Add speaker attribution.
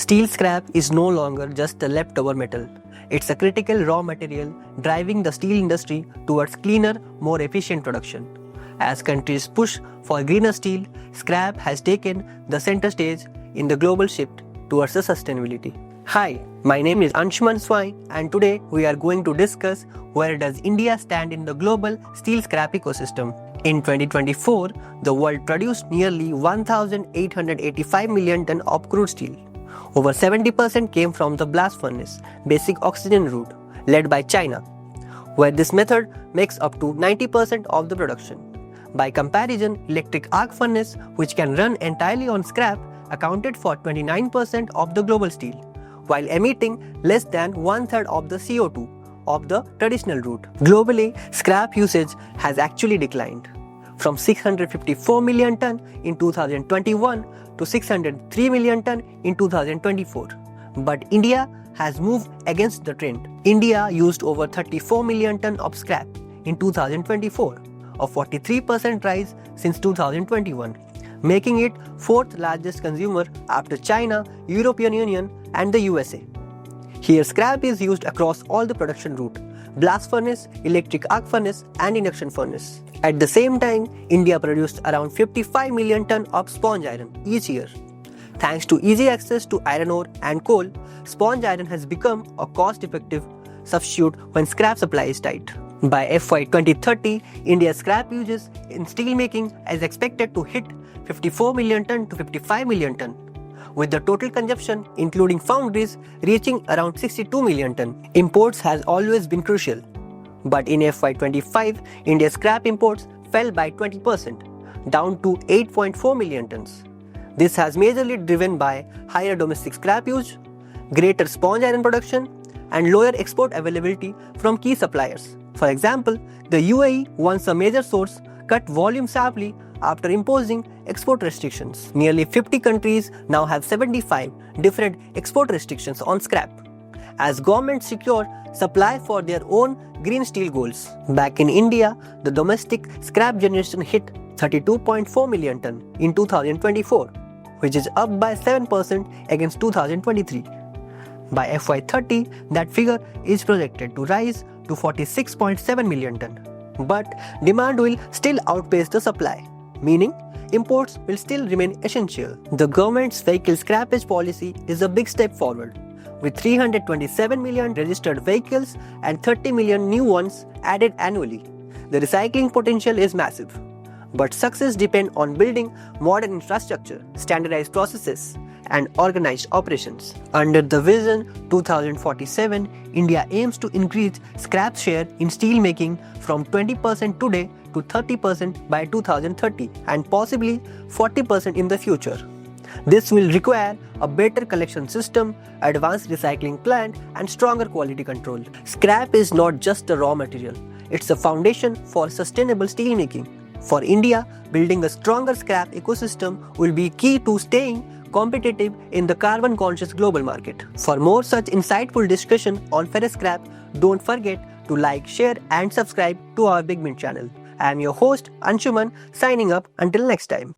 Speaker 1: Steel scrap is no longer just a leftover metal. It's a critical raw material driving the steel industry towards cleaner, more efficient production. As countries push for greener steel, scrap has taken the center stage in the global shift towards the sustainability. Hi, my name is Anshuman, and today we are going to discuss where does India stand in the global steel scrap ecosystem. In 2024, the world produced nearly 1,885 million tons of crude steel. Over 70% came from the blast furnace, basic oxygen route, led by China, where this method makes up to 90% of the production. By comparison, electric arc furnace, which can run entirely on scrap, accounted for 29% of the global steel, while emitting less than one-third of the CO2 of the traditional route. Globally, scrap usage has actually declined from 654 million ton in 2021 to 603 million ton in 2024. But India has moved against the trend. India used over 34 million ton of scrap in 2024, a 43% rise since 2021, making it fourth largest consumer after China, European Union and the USA. Here scrap is used across all the production route: blast furnace, electric arc furnace and induction furnace. At the same time, India produced around 55 million ton of sponge iron each year. Thanks to easy access to iron ore and coal, sponge iron has become a cost-effective substitute when scrap supply is tight. By FY 2030, India's scrap uses in steelmaking is expected to hit 54 million ton to 55 million ton, with the total consumption including foundries reaching around 62 million ton. Imports has always been crucial, but in FY 25, India's scrap imports fell by 20%, down to 8.4 million tons. This has majorly driven by higher domestic scrap use, greater sponge iron production, and lower export availability from key suppliers. For example, the UAE, once a major source, cut volume sharply after imposing export restrictions. Nearly 50 countries now have 75 different export restrictions on scrap, as governments secure supply for their own green steel goals. Back in India, the domestic scrap generation hit 32.4 million ton in 2024, which is up by 7% against 2023. By FY 30, that figure is projected to rise to 46.7 million ton. But demand will still outpace the supply, meaning imports will still remain essential. The government's vehicle scrappage policy is a big step forward, with 327 million registered vehicles and 30 million new ones added annually. The recycling potential is massive, but success depends on building modern infrastructure, standardized processes, and organized operations. Under the Vision 2047, India aims to increase scrap share in steelmaking from 20% today to 30% by 2030 and possibly 40% in the future. This will require a better collection system, advanced recycling plant, and stronger quality control. Scrap is not just a raw material, it's a foundation for sustainable steelmaking. For India, building a stronger scrap ecosystem will be key to staying competitive in the carbon-conscious global market. For more such insightful discussion on ferrous scrap, don't forget to like, share and subscribe to our BigMint channel. I am your host Anshuman, signing up until next time.